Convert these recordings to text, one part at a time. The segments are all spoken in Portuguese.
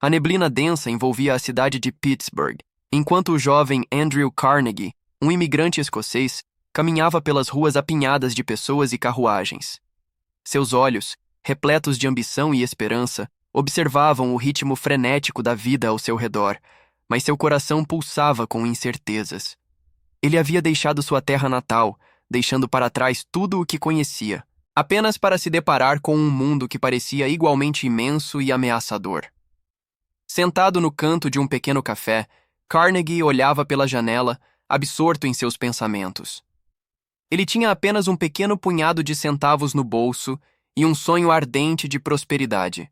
A neblina densa envolvia a cidade de Pittsburgh, enquanto o jovem Andrew Carnegie, um imigrante escocês, caminhava pelas ruas apinhadas de pessoas e carruagens. Seus olhos, repletos de ambição e esperança, observavam o ritmo frenético da vida ao seu redor, mas seu coração pulsava com incertezas. Ele havia deixado sua terra natal, deixando para trás tudo o que conhecia, apenas para se deparar com um mundo que parecia igualmente imenso e ameaçador. Sentado no canto de um pequeno café, Carnegie olhava pela janela, absorto em seus pensamentos. Ele tinha apenas um pequeno punhado de centavos no bolso e um sonho ardente de prosperidade,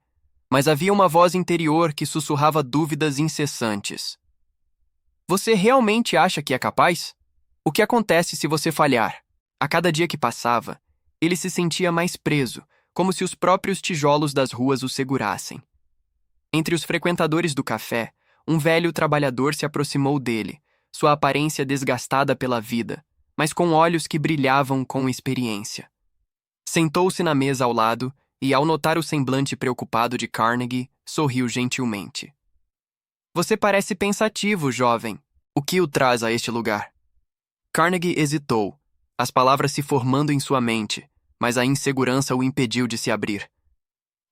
mas havia uma voz interior que sussurrava dúvidas incessantes. Você realmente acha que é capaz? O que acontece se você falhar? A cada dia que passava, ele se sentia mais preso, como se os próprios tijolos das ruas o segurassem. Entre os frequentadores do café, um velho trabalhador se aproximou dele, sua aparência desgastada pela vida, mas com olhos que brilhavam com experiência. Sentou-se na mesa ao lado e, ao notar o semblante preocupado de Carnegie, sorriu gentilmente. Você parece pensativo, jovem. O que o traz a este lugar? Carnegie hesitou, as palavras se formando em sua mente, mas a insegurança o impediu de se abrir.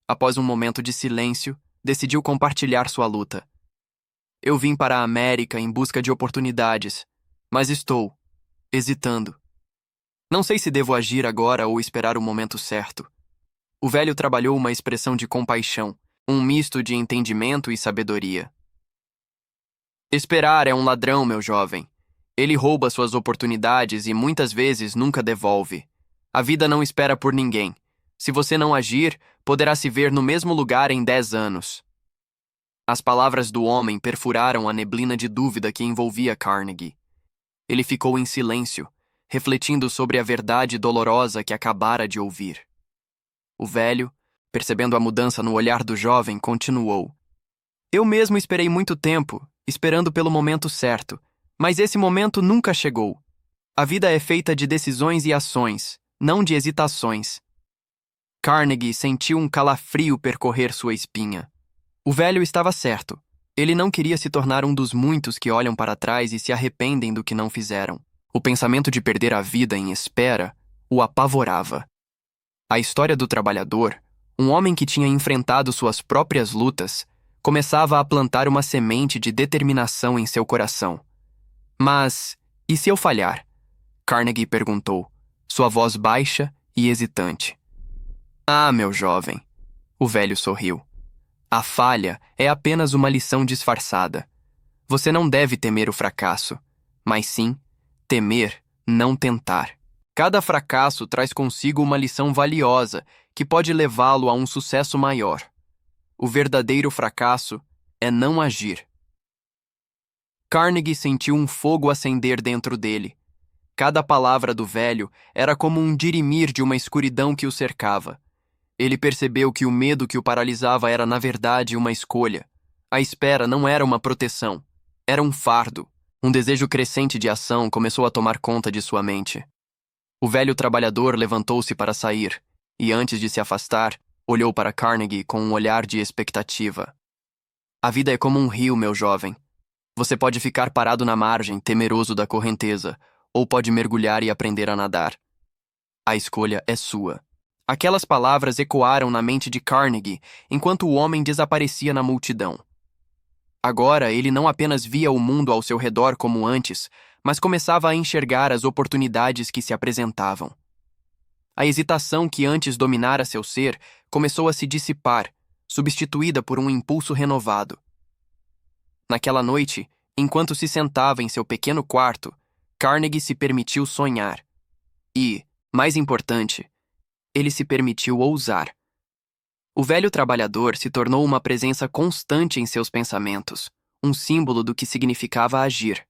Após um momento de silêncio, decidiu compartilhar sua luta. Eu vim para a América em busca de oportunidades, mas estou hesitando. Não sei se devo agir agora ou esperar o momento certo. O velho trabalhou uma expressão de compaixão, um misto de entendimento e sabedoria. Esperar é um ladrão, meu jovem. Ele rouba suas oportunidades e muitas vezes nunca devolve. A vida não espera por ninguém. Se você não agir, poderá se ver no mesmo lugar em 10 anos. As palavras do homem perfuraram a neblina de dúvida que envolvia Carnegie. Ele ficou em silêncio, refletindo sobre a verdade dolorosa que acabara de ouvir. O velho, percebendo a mudança no olhar do jovem, continuou. Eu mesmo esperei muito tempo, esperando pelo momento certo, mas esse momento nunca chegou. A vida é feita de decisões e ações, não de hesitações. Carnegie sentiu um calafrio percorrer sua espinha. O velho estava certo. Ele não queria se tornar um dos muitos que olham para trás e se arrependem do que não fizeram. O pensamento de perder a vida em espera o apavorava. A história do trabalhador, um homem que tinha enfrentado suas próprias lutas, começava a plantar uma semente de determinação em seu coração. Mas, e se eu falhar? Carnegie perguntou, sua voz baixa e hesitante. Ah, meu jovem, o velho sorriu. A falha é apenas uma lição disfarçada. Você não deve temer o fracasso, mas sim temer não tentar. Cada fracasso traz consigo uma lição valiosa que pode levá-lo a um sucesso maior. O verdadeiro fracasso é não agir. Carnegie sentiu um fogo acender dentro dele. Cada palavra do velho era como um dirimir de uma escuridão que o cercava. Ele percebeu que o medo que o paralisava era, na verdade, uma escolha. A espera não era uma proteção. Era um fardo. Um desejo crescente de ação começou a tomar conta de sua mente. O velho trabalhador levantou-se para sair, e antes de se afastar, olhou para Carnegie com um olhar de expectativa. A vida é como um rio, meu jovem. Você pode ficar parado na margem, temeroso da correnteza, ou pode mergulhar e aprender a nadar. A escolha é sua. Aquelas palavras ecoaram na mente de Carnegie enquanto o homem desaparecia na multidão. Agora ele não apenas via o mundo ao seu redor como antes, mas começava a enxergar as oportunidades que se apresentavam. A hesitação que antes dominara seu ser começou a se dissipar, substituída por um impulso renovado. Naquela noite, enquanto se sentava em seu pequeno quarto, Carnegie se permitiu sonhar. E, mais importante, ele se permitiu ousar. O velho trabalhador se tornou uma presença constante em seus pensamentos, um símbolo do que significava agir.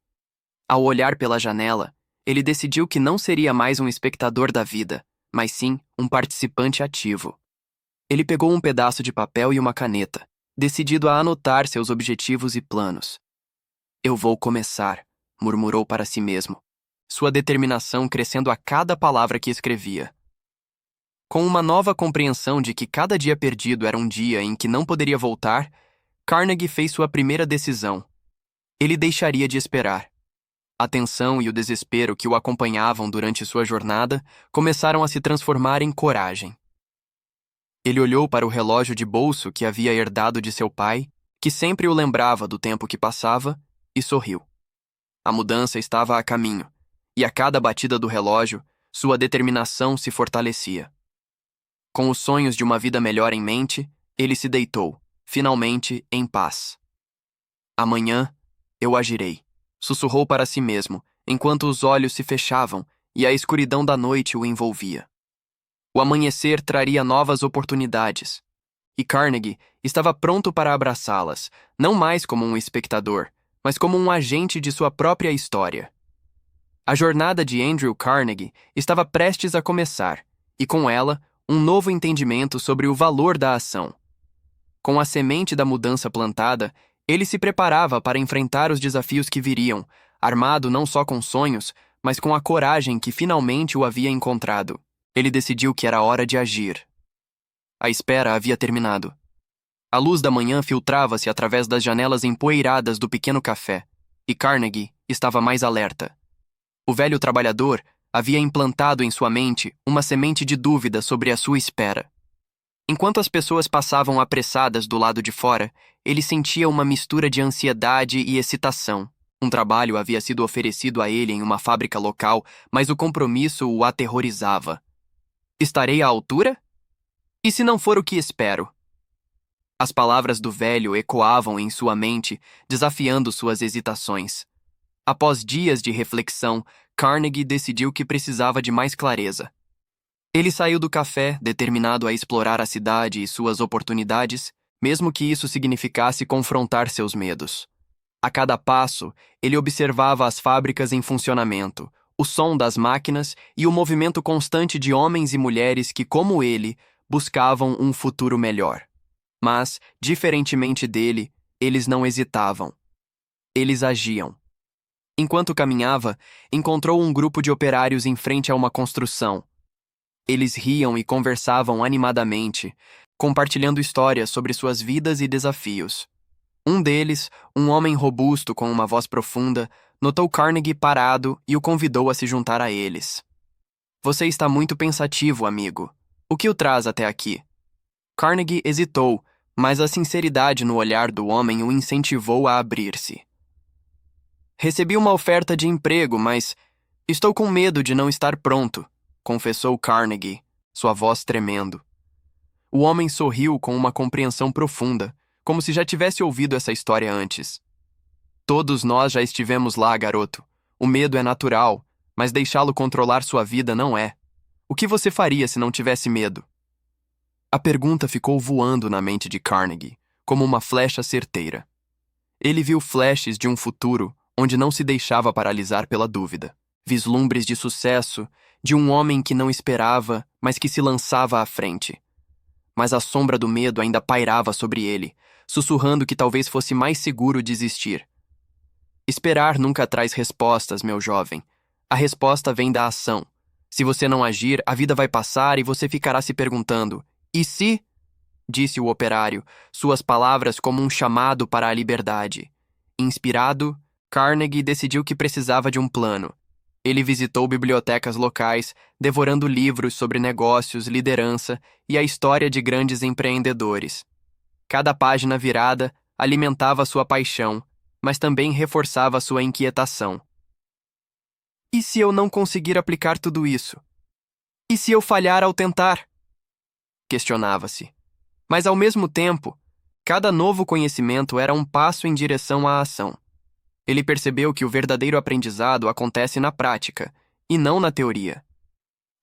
Ao olhar pela janela, ele decidiu que não seria mais um espectador da vida, mas sim um participante ativo. Ele pegou um pedaço de papel e uma caneta, decidido a anotar seus objetivos e planos. Eu vou começar, murmurou para si mesmo, sua determinação crescendo a cada palavra que escrevia. Com uma nova compreensão de que cada dia perdido era um dia em que não poderia voltar, Carnegie fez sua primeira decisão. Ele deixaria de esperar. A tensão e o desespero que o acompanhavam durante sua jornada começaram a se transformar em coragem. Ele olhou para o relógio de bolso que havia herdado de seu pai, que sempre o lembrava do tempo que passava, e sorriu. A mudança estava a caminho, e a cada batida do relógio, sua determinação se fortalecia. Com os sonhos de uma vida melhor em mente, ele se deitou, finalmente em paz. Amanhã, eu agirei, sussurrou para si mesmo, enquanto os olhos se fechavam e a escuridão da noite o envolvia. O amanhecer traria novas oportunidades, e Carnegie estava pronto para abraçá-las, não mais como um espectador, mas como um agente de sua própria história. A jornada de Andrew Carnegie estava prestes a começar, e com ela, um novo entendimento sobre o valor da ação. Com a semente da mudança plantada, ele se preparava para enfrentar os desafios que viriam, armado não só com sonhos, mas com a coragem que finalmente o havia encontrado. Ele decidiu que era hora de agir. A espera havia terminado. A luz da manhã filtrava-se através das janelas empoeiradas do pequeno café, e Carnegie estava mais alerta. O velho trabalhador havia implantado em sua mente uma semente de dúvida sobre a sua espera. Enquanto as pessoas passavam apressadas do lado de fora, ele sentia uma mistura de ansiedade e excitação. Um trabalho havia sido oferecido a ele em uma fábrica local, mas o compromisso o aterrorizava. Estarei à altura? E se não for o que espero? As palavras do velho ecoavam em sua mente, desafiando suas hesitações. Após dias de reflexão, Carnegie decidiu que precisava de mais clareza. Ele saiu do café, determinado a explorar a cidade e suas oportunidades, mesmo que isso significasse confrontar seus medos. A cada passo, ele observava as fábricas em funcionamento, o som das máquinas e o movimento constante de homens e mulheres que, como ele, buscavam um futuro melhor. Mas, diferentemente dele, eles não hesitavam. Eles agiam. Enquanto caminhava, encontrou um grupo de operários em frente a uma construção. Eles riam e conversavam animadamente, compartilhando histórias sobre suas vidas e desafios. Um deles, um homem robusto com uma voz profunda, notou Carnegie parado e o convidou a se juntar a eles. Você está muito pensativo, amigo. O que o traz até aqui? Carnegie hesitou, mas a sinceridade no olhar do homem o incentivou a abrir-se. Recebi uma oferta de emprego, mas estou com medo de não estar pronto, confessou Carnegie, sua voz tremendo. O homem sorriu com uma compreensão profunda, como se já tivesse ouvido essa história antes. Todos nós já estivemos lá, garoto. O medo é natural, mas deixá-lo controlar sua vida não é. O que você faria se não tivesse medo? A pergunta ficou voando na mente de Carnegie, como uma flecha certeira. Ele viu flashes de um futuro onde não se deixava paralisar pela dúvida. Vislumbres de sucesso, de um homem que não esperava, mas que se lançava à frente. Mas a sombra do medo ainda pairava sobre ele, sussurrando que talvez fosse mais seguro desistir. Esperar nunca traz respostas, meu jovem. A resposta vem da ação. Se você não agir, a vida vai passar e você ficará se perguntando: e se? Disse o operário, suas palavras como um chamado para a liberdade. Inspirado, Carnegie decidiu que precisava de um plano. Ele visitou bibliotecas locais, devorando livros sobre negócios, liderança e a história de grandes empreendedores. Cada página virada alimentava sua paixão, mas também reforçava sua inquietação. E se eu não conseguir aplicar tudo isso? E se eu falhar ao tentar? Questionava-se. Mas, ao mesmo tempo, cada novo conhecimento era um passo em direção à ação. Ele percebeu que o verdadeiro aprendizado acontece na prática, e não na teoria.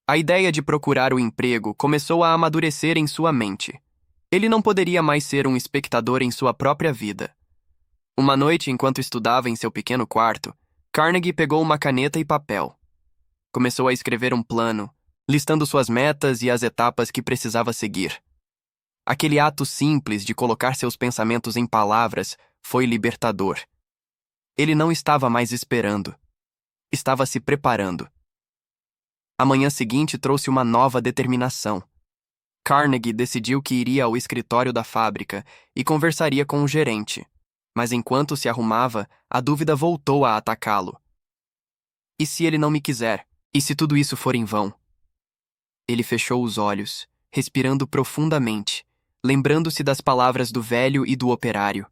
A ideia de procurar o emprego começou a amadurecer em sua mente. Ele não poderia mais ser um espectador em sua própria vida. Uma noite, enquanto estudava em seu pequeno quarto, Carnegie pegou uma caneta e papel. Começou a escrever um plano, listando suas metas e as etapas que precisava seguir. Aquele ato simples de colocar seus pensamentos em palavras foi libertador. Ele não estava mais esperando. Estava se preparando. A manhã seguinte trouxe uma nova determinação. Carnegie decidiu que iria ao escritório da fábrica e conversaria com o gerente. Mas enquanto se arrumava, a dúvida voltou a atacá-lo. E se ele não me quiser? E se tudo isso for em vão? Ele fechou os olhos, respirando profundamente, lembrando-se das palavras do velho e do operário.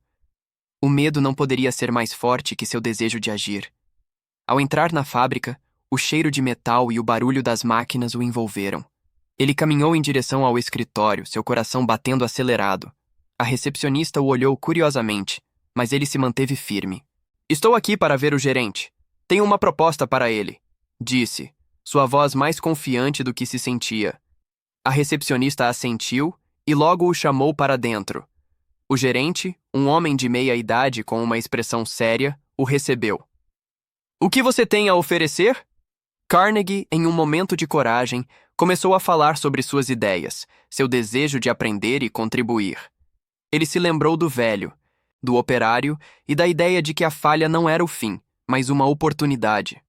O medo não poderia ser mais forte que seu desejo de agir. Ao entrar na fábrica, o cheiro de metal e o barulho das máquinas o envolveram. Ele caminhou em direção ao escritório, seu coração batendo acelerado. A recepcionista o olhou curiosamente, mas ele se manteve firme. "Estou aqui para ver o gerente. Tenho uma proposta para ele", disse, sua voz mais confiante do que se sentia. A recepcionista assentiu e logo o chamou para dentro. O gerente, um homem de meia idade com uma expressão séria, o recebeu. "O que você tem a oferecer?" Carnegie, em um momento de coragem, começou a falar sobre suas ideias, seu desejo de aprender e contribuir. Ele se lembrou do velho, do operário e da ideia de que a falha não era o fim, mas uma oportunidade.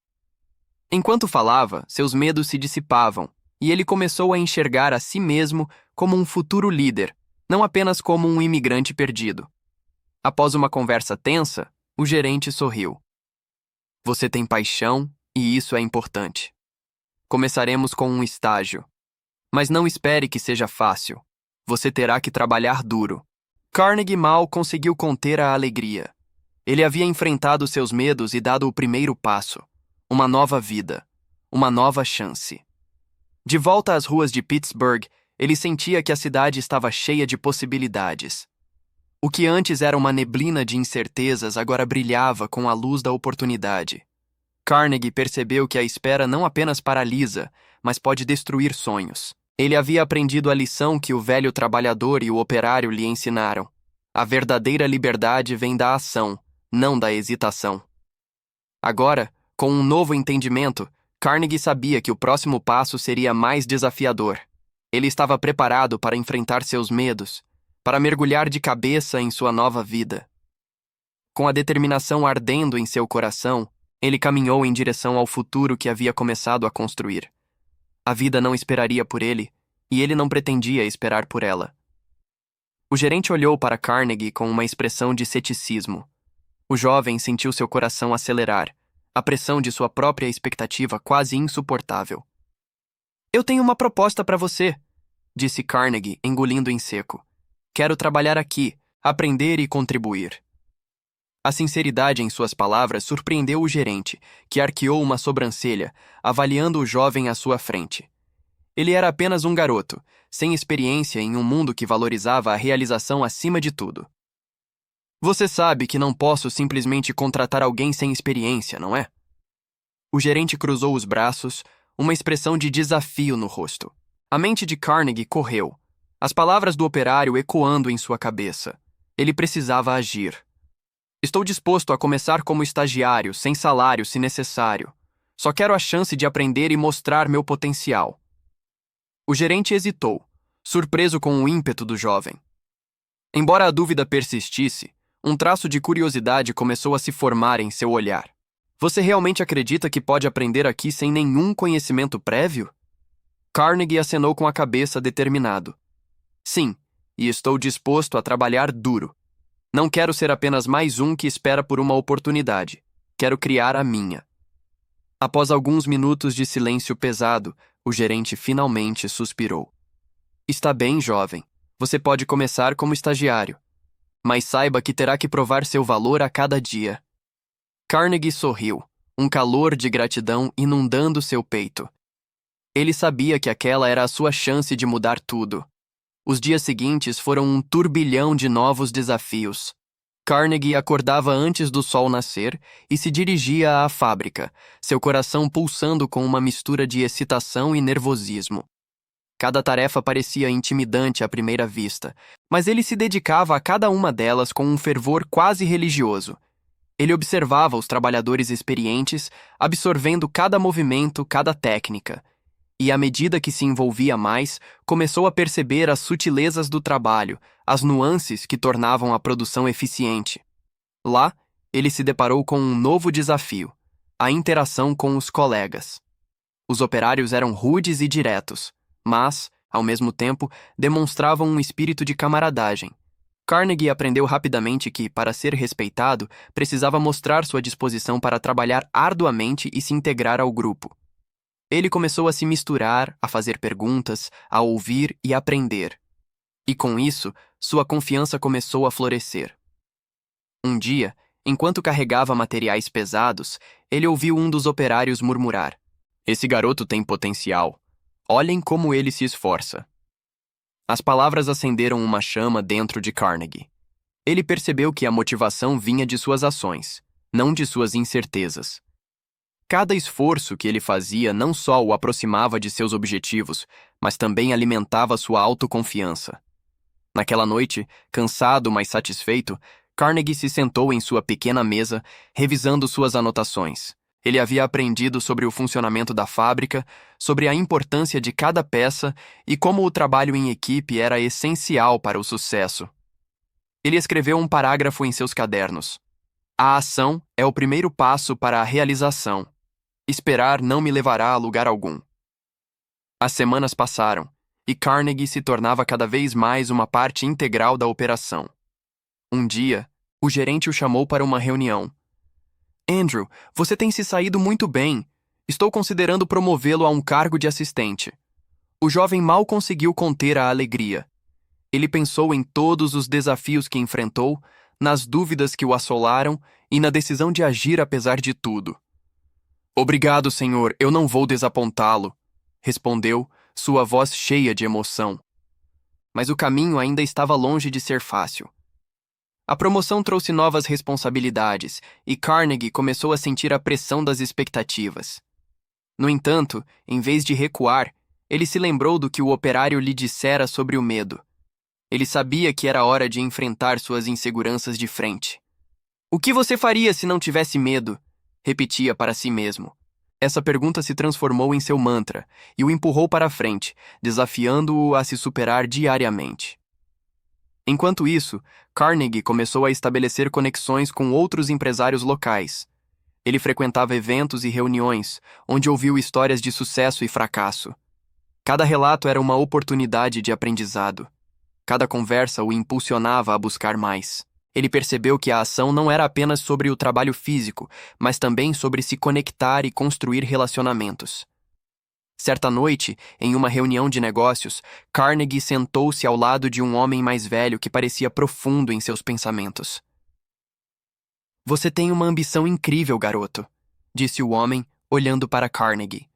Enquanto falava, seus medos se dissipavam, e ele começou a enxergar a si mesmo como um futuro líder, não apenas como um imigrante perdido. Após uma conversa tensa, o gerente sorriu. "Você tem paixão, e isso é importante. Começaremos com um estágio. Mas não espere que seja fácil. Você terá que trabalhar duro." Carnegie mal conseguiu conter a alegria. Ele havia enfrentado seus medos e dado o primeiro passo. Uma nova vida. Uma nova chance. De volta às ruas de Pittsburgh, ele sentia que a cidade estava cheia de possibilidades. O que antes era uma neblina de incertezas agora brilhava com a luz da oportunidade. Carnegie percebeu que a espera não apenas paralisa, mas pode destruir sonhos. Ele havia aprendido a lição que o velho trabalhador e o operário lhe ensinaram. A verdadeira liberdade vem da ação, não da hesitação. Agora, com um novo entendimento, Carnegie sabia que o próximo passo seria mais desafiador. Ele estava preparado para enfrentar seus medos, para mergulhar de cabeça em sua nova vida. Com a determinação ardendo em seu coração, ele caminhou em direção ao futuro que havia começado a construir. A vida não esperaria por ele, e ele não pretendia esperar por ela. O gerente olhou para Carnegie com uma expressão de ceticismo. O jovem sentiu seu coração acelerar, a pressão de sua própria expectativa quase insuportável. "Eu tenho uma proposta para você", disse Carnegie, engolindo em seco. "Quero trabalhar aqui, aprender e contribuir." A sinceridade em suas palavras surpreendeu o gerente, que arqueou uma sobrancelha, avaliando o jovem à sua frente. Ele era apenas um garoto, sem experiência em um mundo que valorizava a realização acima de tudo. "Você sabe que não posso simplesmente contratar alguém sem experiência, não é?" O gerente cruzou os braços, uma expressão de desafio no rosto. A mente de Carnegie correu, as palavras do operário ecoando em sua cabeça. Ele precisava agir. "Estou disposto a começar como estagiário, sem salário se necessário. Só quero a chance de aprender e mostrar meu potencial." O gerente hesitou, surpreso com o ímpeto do jovem. Embora a dúvida persistisse, um traço de curiosidade começou a se formar em seu olhar. "Você realmente acredita que pode aprender aqui sem nenhum conhecimento prévio?" Carnegie acenou com a cabeça determinado. "Sim, e estou disposto a trabalhar duro. Não quero ser apenas mais um que espera por uma oportunidade. Quero criar a minha." Após alguns minutos de silêncio pesado, o gerente finalmente suspirou. "Está bem, jovem. Você pode começar como estagiário. Mas saiba que terá que provar seu valor a cada dia." Carnegie sorriu, um calor de gratidão inundando seu peito. Ele sabia que aquela era a sua chance de mudar tudo. Os dias seguintes foram um turbilhão de novos desafios. Carnegie acordava antes do sol nascer e se dirigia à fábrica, seu coração pulsando com uma mistura de excitação e nervosismo. Cada tarefa parecia intimidante à primeira vista, mas ele se dedicava a cada uma delas com um fervor quase religioso. Ele observava os trabalhadores experientes, absorvendo cada movimento, cada técnica. E à medida que se envolvia mais, começou a perceber as sutilezas do trabalho, as nuances que tornavam a produção eficiente. Lá, ele se deparou com um novo desafio: a interação com os colegas. Os operários eram rudes e diretos, mas, Ao mesmo tempo, demonstravam um espírito de camaradagem. Carnegie aprendeu rapidamente que, para ser respeitado, precisava mostrar sua disposição para trabalhar arduamente e se integrar ao grupo. Ele começou a se misturar, a fazer perguntas, a ouvir e aprender. E com isso, sua confiança começou a florescer. Um dia, enquanto carregava materiais pesados, ele ouviu um dos operários murmurar: "Esse garoto tem potencial. Olhem como ele se esforça." As palavras acenderam uma chama dentro de Carnegie. Ele percebeu que a motivação vinha de suas ações, não de suas incertezas. Cada esforço que ele fazia não só o aproximava de seus objetivos, mas também alimentava sua autoconfiança. Naquela noite, cansado, mas satisfeito, Carnegie se sentou em sua pequena mesa, revisando suas anotações. Ele havia aprendido sobre o funcionamento da fábrica, sobre a importância de cada peça e como o trabalho em equipe era essencial para o sucesso. Ele escreveu um parágrafo em seus cadernos. "A ação é o primeiro passo para a realização. Esperar não me levará a lugar algum." As semanas passaram, e Carnegie se tornava cada vez mais uma parte integral da operação. Um dia, o gerente o chamou para uma reunião. "Andrew, você tem se saído muito bem. Estou considerando promovê-lo a um cargo de assistente." O jovem mal conseguiu conter a alegria. Ele pensou em todos os desafios que enfrentou, nas dúvidas que o assolaram e na decisão de agir apesar de tudo. "Obrigado, senhor, eu não vou desapontá-lo", respondeu, sua voz cheia de emoção. Mas o caminho ainda estava longe de ser fácil. A promoção trouxe novas responsabilidades e Carnegie começou a sentir a pressão das expectativas. No entanto, em vez de recuar, ele se lembrou do que o operário lhe dissera sobre o medo. Ele sabia que era hora de enfrentar suas inseguranças de frente. "O que você faria se não tivesse medo?" repetia para si mesmo. Essa pergunta se transformou em seu mantra e o empurrou para a frente, desafiando-o a se superar diariamente. Enquanto isso, Carnegie começou a estabelecer conexões com outros empresários locais. Ele frequentava eventos e reuniões, onde ouviu histórias de sucesso e fracasso. Cada relato era uma oportunidade de aprendizado. Cada conversa o impulsionava a buscar mais. Ele percebeu que a ação não era apenas sobre o trabalho físico, mas também sobre se conectar e construir relacionamentos. Certa noite, em uma reunião de negócios, Carnegie sentou-se ao lado de um homem mais velho que parecia profundo em seus pensamentos. "Você tem uma ambição incrível, garoto", disse o homem, olhando para Carnegie.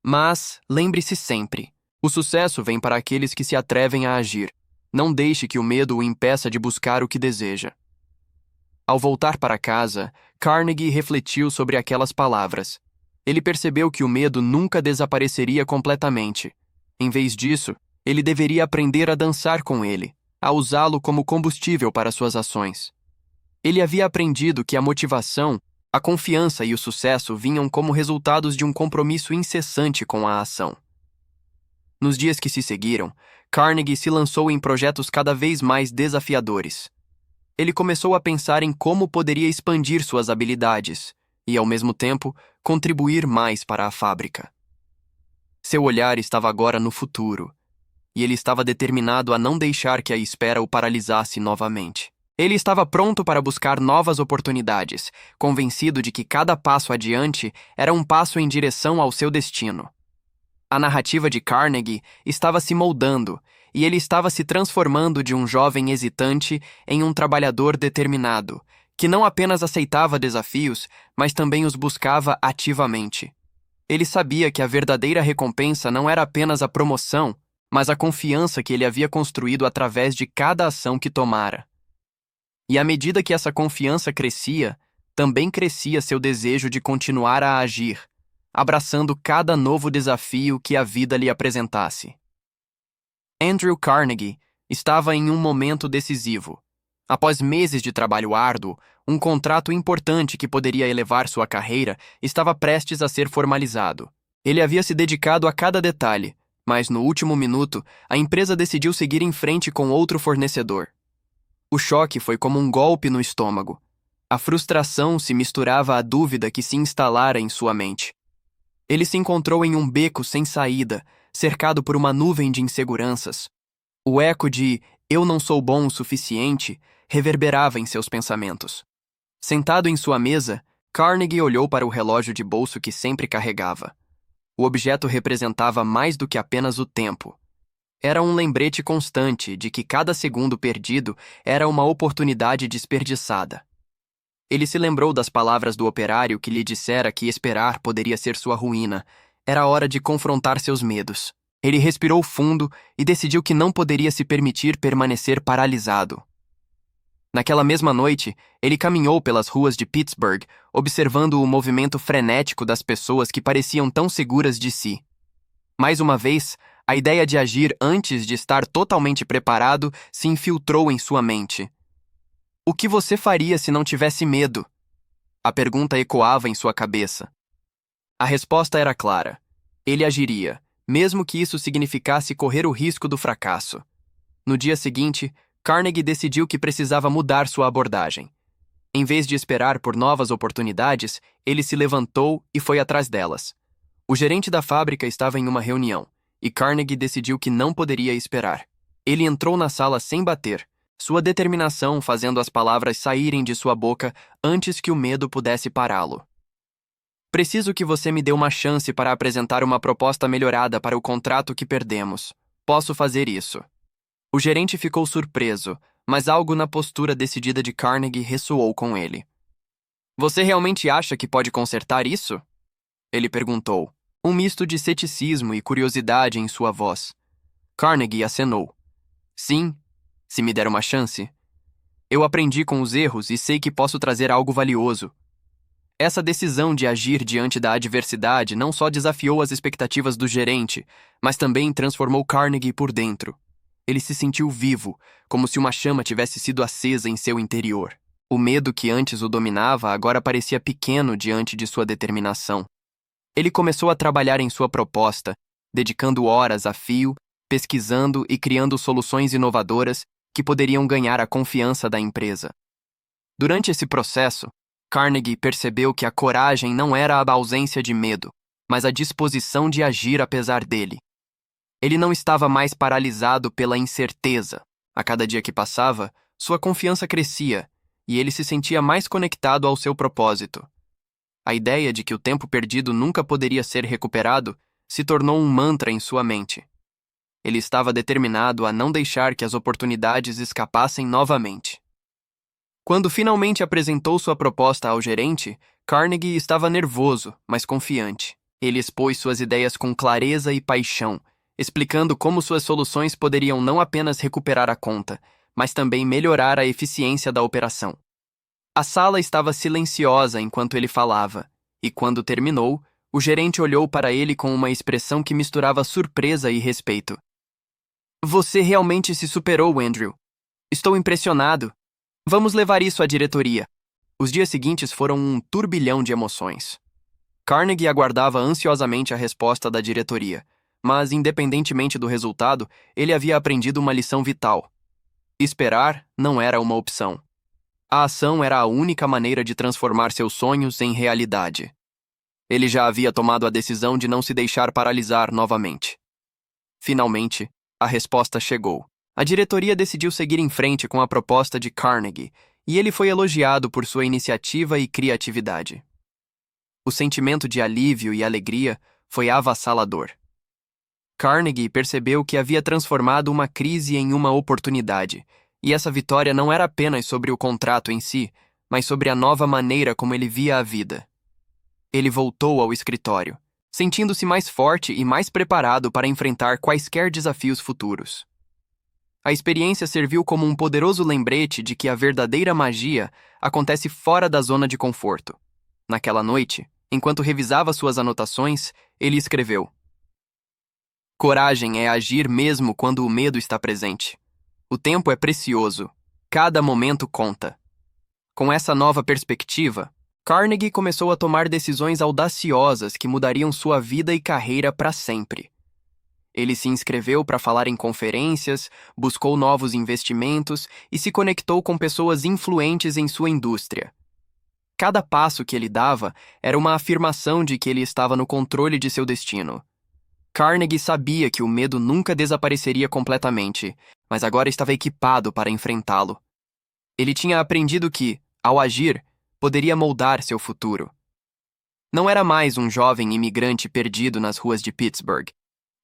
"Mas, lembre-se sempre, o sucesso vem para aqueles que se atrevem a agir. Não deixe que o medo o impeça de buscar o que deseja." Ao voltar para casa, Carnegie refletiu sobre aquelas palavras. Ele percebeu que o medo nunca desapareceria completamente. Em vez disso, ele deveria aprender a dançar com ele, a usá-lo como combustível para suas ações. Ele havia aprendido que a motivação, a confiança e o sucesso vinham como resultados de um compromisso incessante com a ação. Nos dias que se seguiram, Carnegie se lançou em projetos cada vez mais desafiadores. Ele começou a pensar em como poderia expandir suas habilidades e, ao mesmo tempo, contribuir mais para a fábrica. Seu olhar estava agora no futuro, e ele estava determinado a não deixar que a espera o paralisasse novamente. Ele estava pronto para buscar novas oportunidades, convencido de que cada passo adiante era um passo em direção ao seu destino. A narrativa de Carnegie estava se moldando, e ele estava se transformando de um jovem hesitante em um trabalhador determinado, que não apenas aceitava desafios, mas também os buscava ativamente. Ele sabia que a verdadeira recompensa não era apenas a promoção, mas a confiança que ele havia construído através de cada ação que tomara. E à medida que essa confiança crescia, também crescia seu desejo de continuar a agir, abraçando cada novo desafio que a vida lhe apresentasse. Andrew Carnegie estava em um momento decisivo. Após meses de trabalho árduo, um contrato importante que poderia elevar sua carreira estava prestes a ser formalizado. Ele havia se dedicado a cada detalhe, mas no último minuto, a empresa decidiu seguir em frente com outro fornecedor. O choque foi como um golpe no estômago. A frustração se misturava à dúvida que se instalara em sua mente. Ele se encontrou em um beco sem saída, cercado por uma nuvem de inseguranças. O eco de "eu não sou bom o suficiente" reverberava em seus pensamentos. Sentado em sua mesa, Carnegie olhou para o relógio de bolso que sempre carregava. O objeto representava mais do que apenas o tempo. Era um lembrete constante de que cada segundo perdido era uma oportunidade desperdiçada. Ele se lembrou das palavras do operário que lhe dissera que esperar poderia ser sua ruína. Era hora de confrontar seus medos. Ele respirou fundo e decidiu que não poderia se permitir permanecer paralisado. Naquela mesma noite, ele caminhou pelas ruas de Pittsburgh, observando o movimento frenético das pessoas que pareciam tão seguras de si. Mais uma vez, a ideia de agir antes de estar totalmente preparado se infiltrou em sua mente. O que você faria se não tivesse medo? A pergunta ecoava em sua cabeça. A resposta era clara. Ele agiria, mesmo que isso significasse correr o risco do fracasso. No dia seguinte, Carnegie decidiu que precisava mudar sua abordagem. Em vez de esperar por novas oportunidades, ele se levantou e foi atrás delas. O gerente da fábrica estava em uma reunião, e Carnegie decidiu que não poderia esperar. Ele entrou na sala sem bater, sua determinação fazendo as palavras saírem de sua boca antes que o medo pudesse pará-lo. Preciso que você me dê uma chance para apresentar uma proposta melhorada para o contrato que perdemos. Posso fazer isso. O gerente ficou surpreso, mas algo na postura decidida de Carnegie ressoou com ele. Você realmente acha que pode consertar isso? Ele perguntou, um misto de ceticismo e curiosidade em sua voz. Carnegie acenou. Sim, se me der uma chance. Eu aprendi com os erros e sei que posso trazer algo valioso. Essa decisão de agir diante da adversidade não só desafiou as expectativas do gerente, mas também transformou Carnegie por dentro. Ele se sentiu vivo, como se uma chama tivesse sido acesa em seu interior. O medo que antes o dominava agora parecia pequeno diante de sua determinação. Ele começou a trabalhar em sua proposta, dedicando horas a fio, pesquisando e criando soluções inovadoras que poderiam ganhar a confiança da empresa. Durante esse processo, Carnegie percebeu que a coragem não era a ausência de medo, mas a disposição de agir apesar dele. Ele não estava mais paralisado pela incerteza. A cada dia que passava, sua confiança crescia, e ele se sentia mais conectado ao seu propósito. A ideia de que o tempo perdido nunca poderia ser recuperado se tornou um mantra em sua mente. Ele estava determinado a não deixar que as oportunidades escapassem novamente. Quando finalmente apresentou sua proposta ao gerente, Carnegie estava nervoso, mas confiante. Ele expôs suas ideias com clareza e paixão, explicando como suas soluções poderiam não apenas recuperar a conta, mas também melhorar a eficiência da operação. A sala estava silenciosa enquanto ele falava, e quando terminou, o gerente olhou para ele com uma expressão que misturava surpresa e respeito. Você realmente se superou, Andrew. Estou impressionado. Vamos levar isso à diretoria. Os dias seguintes foram um turbilhão de emoções. Carnegie aguardava ansiosamente a resposta da diretoria, mas, independentemente do resultado, ele havia aprendido uma lição vital. Esperar não era uma opção. A ação era a única maneira de transformar seus sonhos em realidade. Ele já havia tomado a decisão de não se deixar paralisar novamente. Finalmente, a resposta chegou. A diretoria decidiu seguir em frente com a proposta de Carnegie, e ele foi elogiado por sua iniciativa e criatividade. O sentimento de alívio e alegria foi avassalador. Carnegie percebeu que havia transformado uma crise em uma oportunidade, e essa vitória não era apenas sobre o contrato em si, mas sobre a nova maneira como ele via a vida. Ele voltou ao escritório, sentindo-se mais forte e mais preparado para enfrentar quaisquer desafios futuros. A experiência serviu como um poderoso lembrete de que a verdadeira magia acontece fora da zona de conforto. Naquela noite, enquanto revisava suas anotações, ele escreveu: Coragem é agir mesmo quando o medo está presente. O tempo é precioso. Cada momento conta. Com essa nova perspectiva, Carnegie começou a tomar decisões audaciosas que mudariam sua vida e carreira para sempre. Ele se inscreveu para falar em conferências, buscou novos investimentos e se conectou com pessoas influentes em sua indústria. Cada passo que ele dava era uma afirmação de que ele estava no controle de seu destino. Carnegie sabia que o medo nunca desapareceria completamente, mas agora estava equipado para enfrentá-lo. Ele tinha aprendido que, ao agir, poderia moldar seu futuro. Não era mais um jovem imigrante perdido nas ruas de Pittsburgh.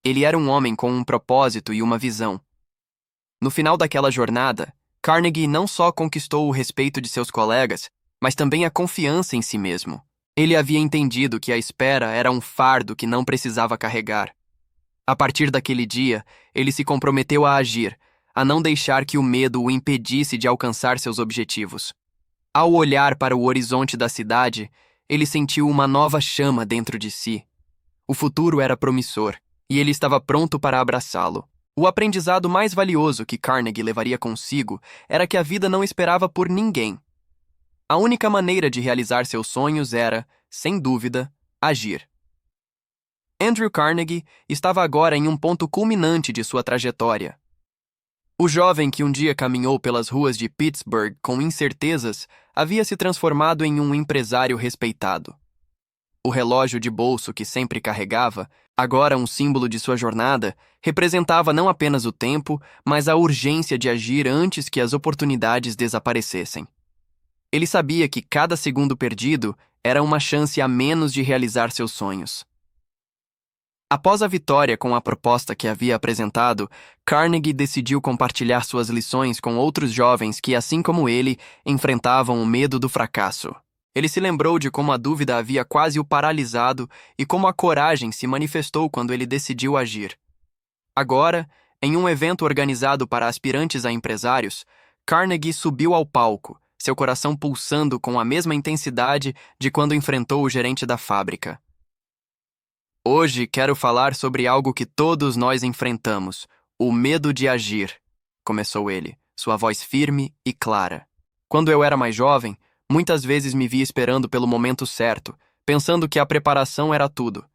Ele era um homem com um propósito e uma visão. No final daquela jornada, Carnegie não só conquistou o respeito de seus colegas, mas também a confiança em si mesmo. Ele havia entendido que a espera era um fardo que não precisava carregar. A partir daquele dia, ele se comprometeu a agir, a não deixar que o medo o impedisse de alcançar seus objetivos. Ao olhar para o horizonte da cidade, ele sentiu uma nova chama dentro de si. O futuro era promissor, e ele estava pronto para abraçá-lo. O aprendizado mais valioso que Carnegie levaria consigo era que a vida não esperava por ninguém. A única maneira de realizar seus sonhos era, sem dúvida, agir. Andrew Carnegie estava agora em um ponto culminante de sua trajetória. O jovem que um dia caminhou pelas ruas de Pittsburgh com incertezas havia se transformado em um empresário respeitado. O relógio de bolso que sempre carregava, agora um símbolo de sua jornada, representava não apenas o tempo, mas a urgência de agir antes que as oportunidades desaparecessem. Ele sabia que cada segundo perdido era uma chance a menos de realizar seus sonhos. Após a vitória com a proposta que havia apresentado, Carnegie decidiu compartilhar suas lições com outros jovens que, assim como ele, enfrentavam o medo do fracasso. Ele se lembrou de como a dúvida havia quase o paralisado e como a coragem se manifestou quando ele decidiu agir. Agora, em um evento organizado para aspirantes a empresários, Carnegie subiu ao palco, seu coração pulsando com a mesma intensidade de quando enfrentou o gerente da fábrica. Hoje quero falar sobre algo que todos nós enfrentamos, o medo de agir, começou ele, sua voz firme e clara. Quando eu era mais jovem, muitas vezes me via esperando pelo momento certo, pensando que a preparação era tudo.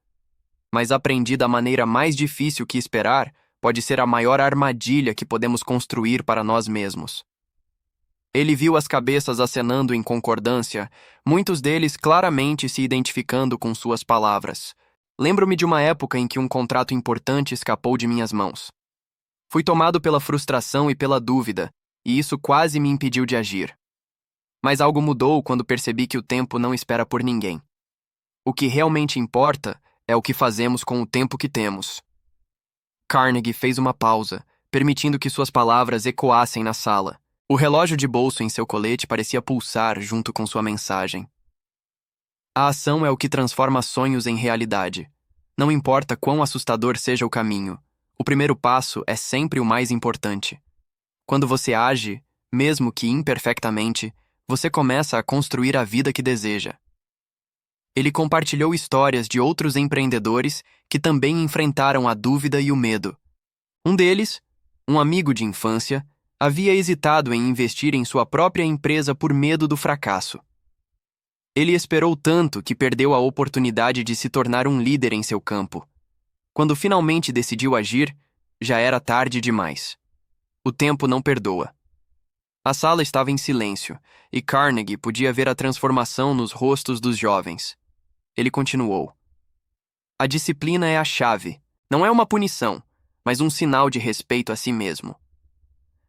Mas aprendi da maneira mais difícil que esperar pode ser a maior armadilha que podemos construir para nós mesmos. Ele viu as cabeças acenando em concordância, muitos deles claramente se identificando com suas palavras. Lembro-me de uma época em que um contrato importante escapou de minhas mãos. Fui tomado pela frustração e pela dúvida, e isso quase me impediu de agir. Mas algo mudou quando percebi que o tempo não espera por ninguém. O que realmente importa é o que fazemos com o tempo que temos. Carnegie fez uma pausa, permitindo que suas palavras ecoassem na sala. O relógio de bolso em seu colete parecia pulsar junto com sua mensagem. A ação é o que transforma sonhos em realidade. Não importa quão assustador seja o caminho, o primeiro passo é sempre o mais importante. Quando você age, mesmo que imperfeitamente, você começa a construir a vida que deseja. Ele compartilhou histórias de outros empreendedores que também enfrentaram a dúvida e o medo. Um deles, um amigo de infância, havia hesitado em investir em sua própria empresa por medo do fracasso. Ele esperou tanto que perdeu a oportunidade de se tornar um líder em seu campo. Quando finalmente decidiu agir, já era tarde demais. O tempo não perdoa. A sala estava em silêncio, e Carnegie podia ver a transformação nos rostos dos jovens. Ele continuou. A disciplina é a chave. Não é uma punição, mas um sinal de respeito a si mesmo.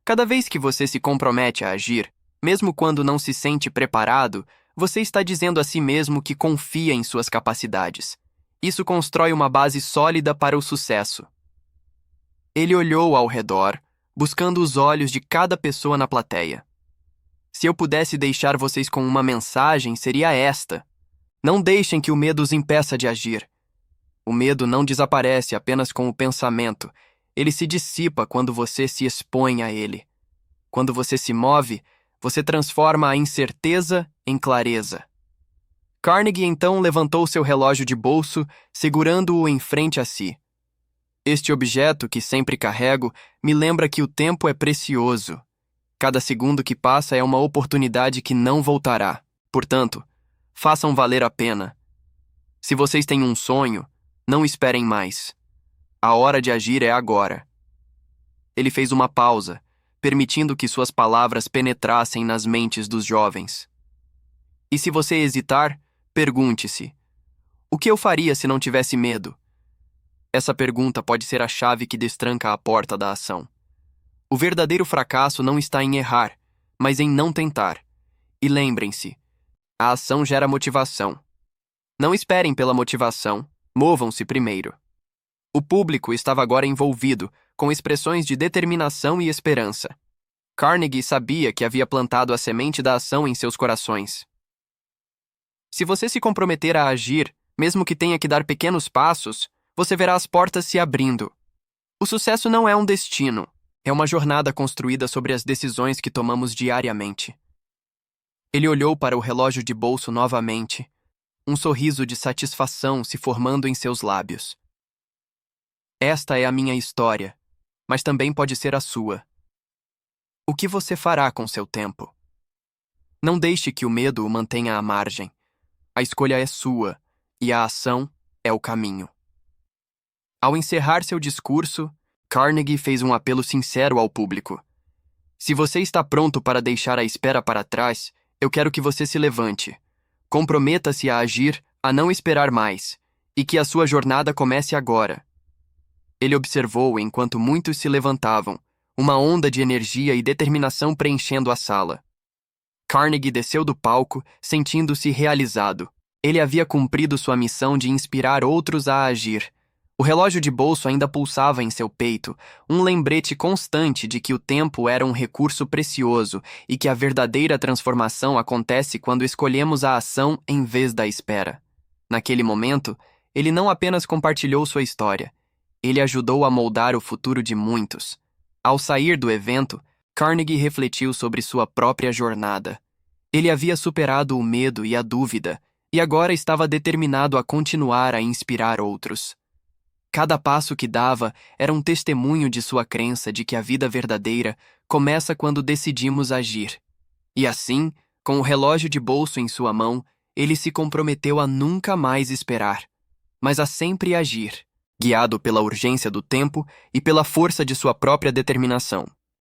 Cada vez que você se compromete a agir, mesmo quando não se sente preparado, você está dizendo a si mesmo que confia em suas capacidades. Isso constrói uma base sólida para o sucesso. Ele olhou ao redor, buscando os olhos de cada pessoa na plateia. Se eu pudesse deixar vocês com uma mensagem, seria esta. Não deixem que o medo os impeça de agir. O medo não desaparece apenas com o pensamento. Ele se dissipa quando você se expõe a ele. Quando você se move, você transforma a incerteza em clareza. Carnegie então levantou seu relógio de bolso, segurando-o em frente a si. Este objeto que sempre carrego me lembra que o tempo é precioso. Cada segundo que passa é uma oportunidade que não voltará. Portanto, façam valer a pena. Se vocês têm um sonho, não esperem mais. A hora de agir é agora. Ele fez uma pausa, permitindo que suas palavras penetrassem nas mentes dos jovens. E se você hesitar, pergunte-se: o que eu faria se não tivesse medo? Essa pergunta pode ser a chave que destranca a porta da ação. O verdadeiro fracasso não está em errar, mas em não tentar. E lembrem-se, a ação gera motivação. Não esperem pela motivação, movam-se primeiro. O público estava agora envolvido, com expressões de determinação e esperança. Carnegie sabia que havia plantado a semente da ação em seus corações. Se você se comprometer a agir, mesmo que tenha que dar pequenos passos, você verá as portas se abrindo. O sucesso não é um destino, é uma jornada construída sobre as decisões que tomamos diariamente. Ele olhou para o relógio de bolso novamente, um sorriso de satisfação se formando em seus lábios. Esta é a minha história, mas também pode ser a sua. O que você fará com seu tempo? Não deixe que o medo o mantenha à margem. A escolha é sua, e a ação é o caminho. Ao encerrar seu discurso, Carnegie fez um apelo sincero ao público. Se você está pronto para deixar a espera para trás, eu quero que você se levante. Comprometa-se a agir, a não esperar mais, e que a sua jornada comece agora. Ele observou enquanto muitos se levantavam, uma onda de energia e determinação preenchendo a sala. Carnegie desceu do palco, sentindo-se realizado. Ele havia cumprido sua missão de inspirar outros a agir. O relógio de bolso ainda pulsava em seu peito, um lembrete constante de que o tempo era um recurso precioso e que a verdadeira transformação acontece quando escolhemos a ação em vez da espera. Naquele momento, ele não apenas compartilhou sua história, ele ajudou a moldar o futuro de muitos. Ao sair do evento, Carnegie refletiu sobre sua própria jornada. Ele havia superado o medo e a dúvida, e agora estava determinado a continuar a inspirar outros. Cada passo que dava era um testemunho de sua crença de que a vida verdadeira começa quando decidimos agir. E assim, com o relógio de bolso em sua mão, ele se comprometeu a nunca mais esperar, mas a sempre agir, guiado pela urgência do tempo e pela força de sua própria determinação.